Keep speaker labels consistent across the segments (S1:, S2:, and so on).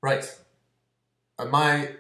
S1: Right. And my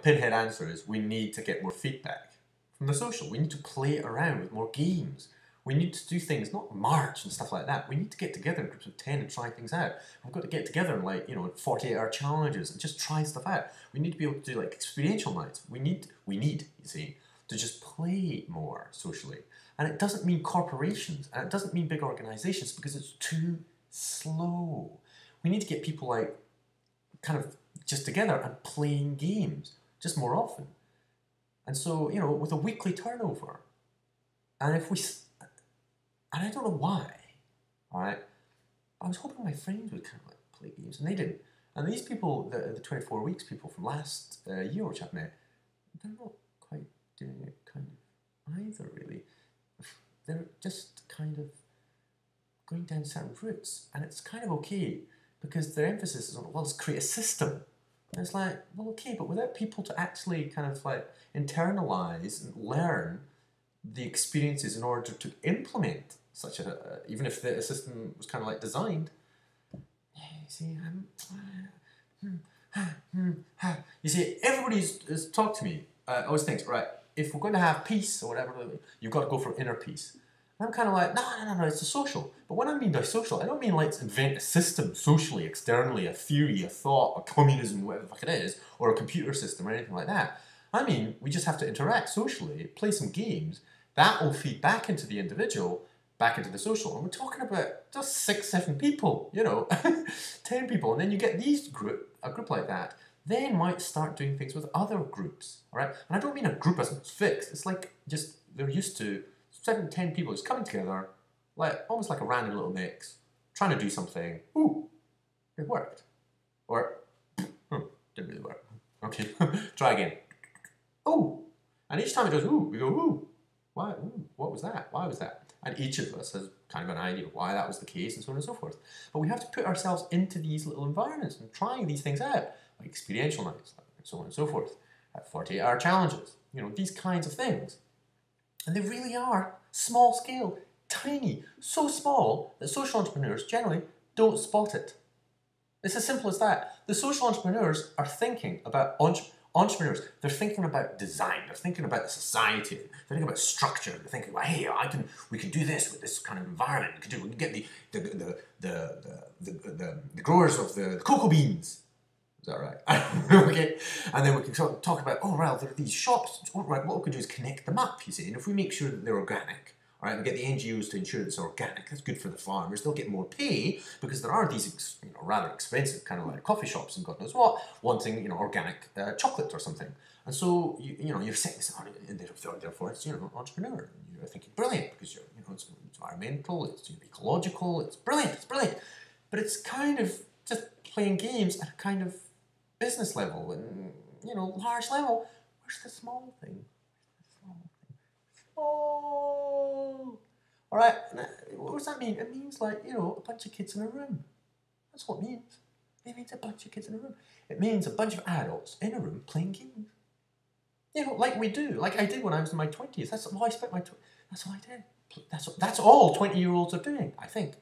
S1: pinhead answer is we need to get more feedback from the social. We need to play around with more games. We need to do things, not march and stuff like that. We need to get together in groups of 10 and try things out. We've got to get together in 48-hour challenges and just try stuff out. We need to be able to do like experiential nights. We need, you see, to just play more socially. And it doesn't mean corporations and it doesn't mean big organizations because it's too slow. We need to get people like kind of just together and playing games just more often. And so, with a weekly turnover, and if we, and I don't know why, all right, I was hoping my friends would kind of like play games, and they didn't. And these people, the 24 weeks people from last year, which I've met, they're not quite doing it kind of either, really. They're just kind of going down certain routes, and it's kind of okay because their emphasis is on, well, let's create a system. And it's like, well, okay, but without people to actually kind of like internalize and learn the experiences in order to implement such even if the system was kind of like designed. Yeah, you see, you see, everybody's talked to me. Always thinks, right, if we're going to have peace or whatever, you've got to go for inner peace. And I'm kind of like, no, it's a social. But when I mean by social, I don't mean let's invent a system socially, externally, a theory, a thought, a communism, whatever the fuck it is, or a computer system or anything like that. I mean, we just have to interact socially, play some games. That will feed back into the individual, back into the social. And we're talking about just 6, 7 people, 10 people. And then you get a group like that, then might start doing things with other groups, all right? And I don't mean a group as it's fixed. It's like just they're used to 7, 10 people just coming together, like almost like a random little mix, trying to do something. Ooh, it worked. Or, didn't really work. Okay, try again. Ooh. And each time it goes, ooh, we go, ooh. Why? Ooh, what was that? Why was that? And each of us has kind of an idea of why that was the case and so on and so forth. But we have to put ourselves into these little environments and trying these things out, like experiential nights, and so on and so forth, 48-hour challenges, these kinds of things. And they really are small scale, tiny, so small that social entrepreneurs generally don't spot it. It's as simple as that. The social entrepreneurs are thinking about entrepreneurs. They're thinking about design. They're thinking about society. They're thinking about structure. They're thinking, well, hey, we can do this with this kind of environment. We can get the growers of the cocoa beans. Is that right? Okay. And then we can talk about, oh, well, there are these shops. Oh, right, what we can do is connect them up, you see. And if we make sure that they're organic, all right, we get the NGOs to ensure that it's organic. That's good for the farmers. They'll get more pay because there are these, rather expensive kind of like coffee shops and God knows what, wanting, organic chocolate or something. And so, you're setting this on, and therefore it's, entrepreneur. And you're thinking, brilliant, because it's environmental, it's ecological, it's brilliant. But it's kind of just playing games at a kind of business level and, large level. Where's the small thing? Oh, all right. What does that mean? It means like, a bunch of kids in a room. That's what it means. It means a bunch of kids in a room. It means a bunch of adults in a room playing games. Like we do. Like I did when I was in my 20s. That's all I spent that's all I did. That's all 20-year-olds are doing, I think.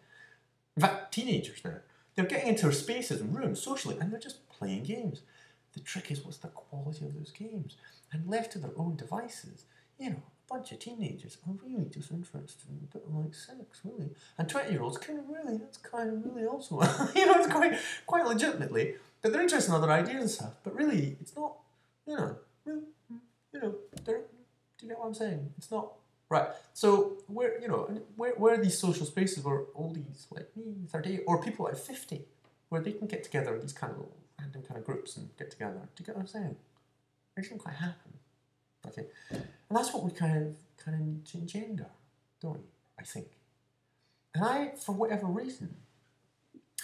S1: In fact, teenagers now. They're getting into spaces and rooms socially and they're just playing games. The trick is what's the quality of those games? And left to their own devices, a bunch of teenagers are really just interested in a bit of like sex, really. And 20-year-olds that's kind of really also, it's quite legitimately, but they're interested in other ideas and stuff. But really, it's not, really, do you get what I'm saying? It's not. Right. So where are these social spaces where oldies like me, 30, or people at 50, where they can get together in these kind of little random kind of groups and get together? Do you get what I'm saying? It doesn't quite happen. Okay. And that's what we kind of need to engender, don't we? I think. And I, for whatever reason,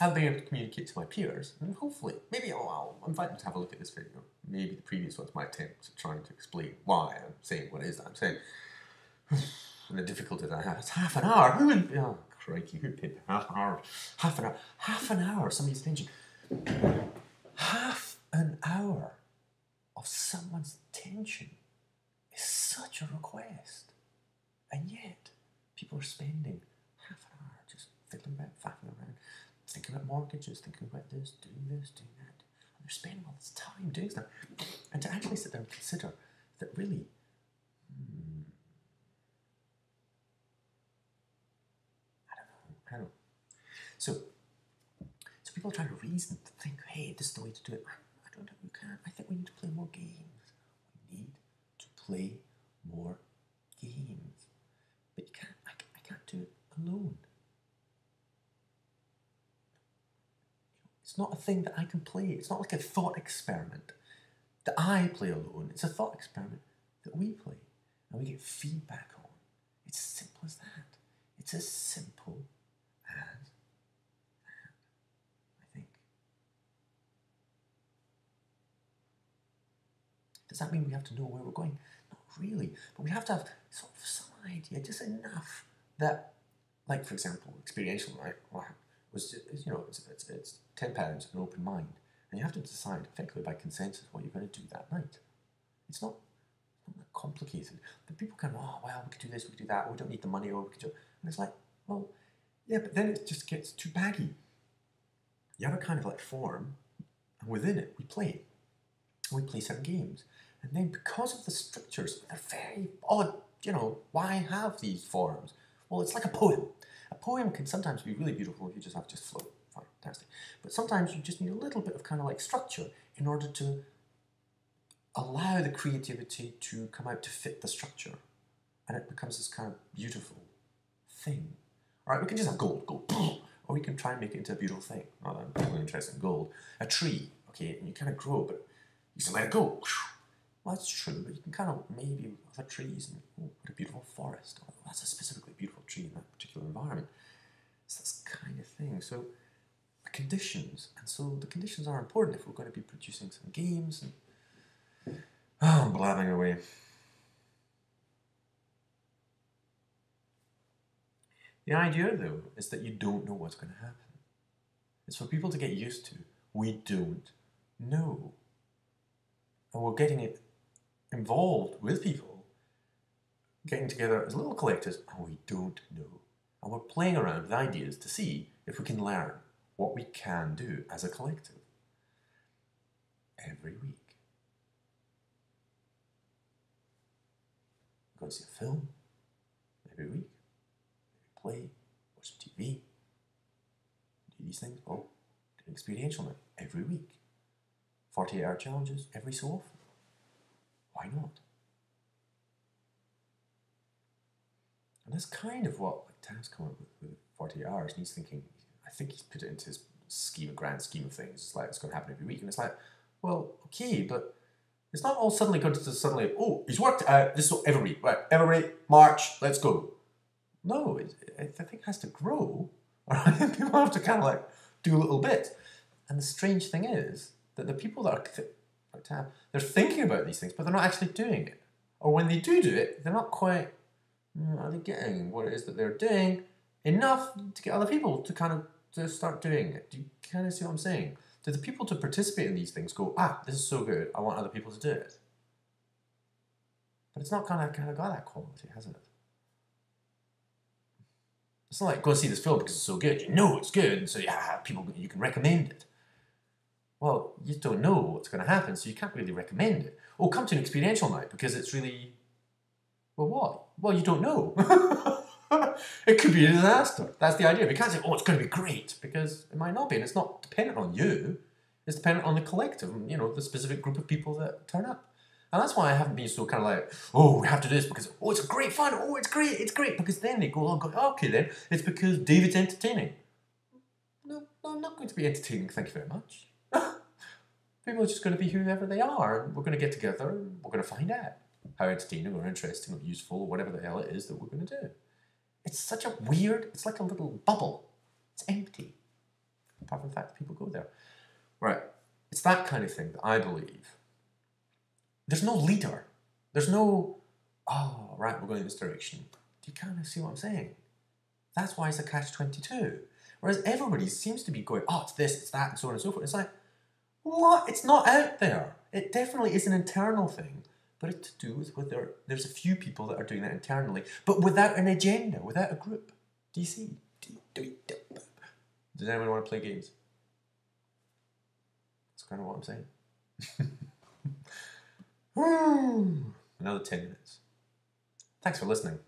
S1: have been able to communicate to my peers, and hopefully, maybe I'll invite them to have a look at this video. Maybe the previous one's my attempt at trying to explain why I'm saying what it is that I'm saying. And the difficulty that I have. It's half an hour. Who would? Oh, crikey! Who paid half an hour? Half an hour. Half an hour. Somebody's attention. Half an hour of someone's attention is such a request, and yet people are spending half an hour just fiddling about, faffing around, thinking about mortgages, thinking about this, doing that, You're spending all this time doing stuff. And to actually sit there and consider that really, I don't know. So people are trying to reason, to think, hey, this is the way to do it. I don't think we can. I think we need to play more games. We need to play more games. But you can't, I can't do it alone. It's not a thing that I can play. It's not like a thought experiment that I play alone. It's a thought experiment that we play and we get feedback on. It's as simple as that. It's as simple as that, I think. Does that mean we have to know where we're going? Not really, but we have to have sort of some idea, just enough that, like for example, experiential, right? Was, you know, it's £10 an open mind, and you have to decide effectively by consensus what you're going to do that night. It's not that complicated. But people kind of, oh well, we could do this, we could do that, we don't need the money, or we could do, and it's like, well, yeah, but then it just gets too baggy. You have a kind of like form, and within it we play. We play certain games, and then because of the strictures, they're very odd. You know, why have these forms? Well, it's like a poem. A poem can sometimes be really beautiful if you just have flow. Fine, fantastic. But sometimes you just need a little bit of kind of like structure in order to allow the creativity to come out to fit the structure. And it becomes this kind of beautiful thing. All right, we can just have gold, or we can try and make it into a beautiful thing. Oh, I'm really interested in gold. A tree, okay, and you kind of grow, but you just let it go. Well, that's true, but you can kind of maybe with other trees and put a beautiful forest. Oh, that's a specifically beautiful tree in that particular environment. It's this kind of thing. So the conditions, and so the conditions are important if we're going to be producing some games. And I'm blabbing away. The idea, though, is that you don't know what's going to happen. It's for people to get used to. We don't know. And we're getting it involved with people, getting together as little collectives, and we don't know. And we're playing around with ideas to see if we can learn what we can do as a collective every week. Go and see a film every week, maybe play, watch some TV, do these things. Oh, do an experiential night every week. 48-hour challenges every so often. Why not? And that's kind of what Tav's come up with 48 hours, and he's thinking, I think he's put it into his grand scheme of things. It's like, it's going to happen every week. And it's like, well, okay, but it's not all suddenly going to suddenly, oh, he's worked out, this is every week. Right, everybody, march, let's go. No, I think it has to grow. People have to kind of like do a little bit. And the strange thing is that the people that are they're thinking about these things, but they're not actually doing it. Or when they do it, they're not quite, are they getting what it is that they're doing enough to get other people to kind of to start doing it? Do you kind of see what I'm saying? Do the people to participate in these things go, this is so good, I want other people to do it? But it's not kind of got that quality, hasn't it? It's not like, go and see this film because it's so good. You know it's good, and so yeah, people, you can recommend it. Well, you don't know what's going to happen, so you can't really recommend it. Oh, come to an experiential night because it's really... Well, what? Well, you don't know. It could be a disaster. That's the idea. We can't say, oh, it's going to be great, because it might not be, and it's not dependent on you. It's dependent on the collective, you know, the specific group of people that turn up. And that's why I haven't been so kind of like, oh, we have to do this because, oh, it's great fun. Oh, it's great. Because then they go along and go, okay, then, it's because David's entertaining. No, I'm not going to be entertaining, thank you very much. People are just going to be whoever they are, and we're going to get together and we're going to find out how entertaining or interesting or useful or whatever the hell it is that we're going to do. It's such a weird, it's like a little bubble. It's empty. Apart from the fact that people go there. Right. It's that kind of thing that I believe. There's no leader. There's no, oh, right, we're going in this direction. Do you kind of see what I'm saying? That's why it's a catch-22. Whereas everybody seems to be going, oh, it's this, it's that, and so on and so forth. It's like, what? It's not out there. It definitely is an internal thing, but it's to do with there's a few people that are doing that internally, but without an agenda, without a group. Do you see? Does anyone want to play games? Let's kind of what I'm saying. Another 10 minutes. Thanks for listening.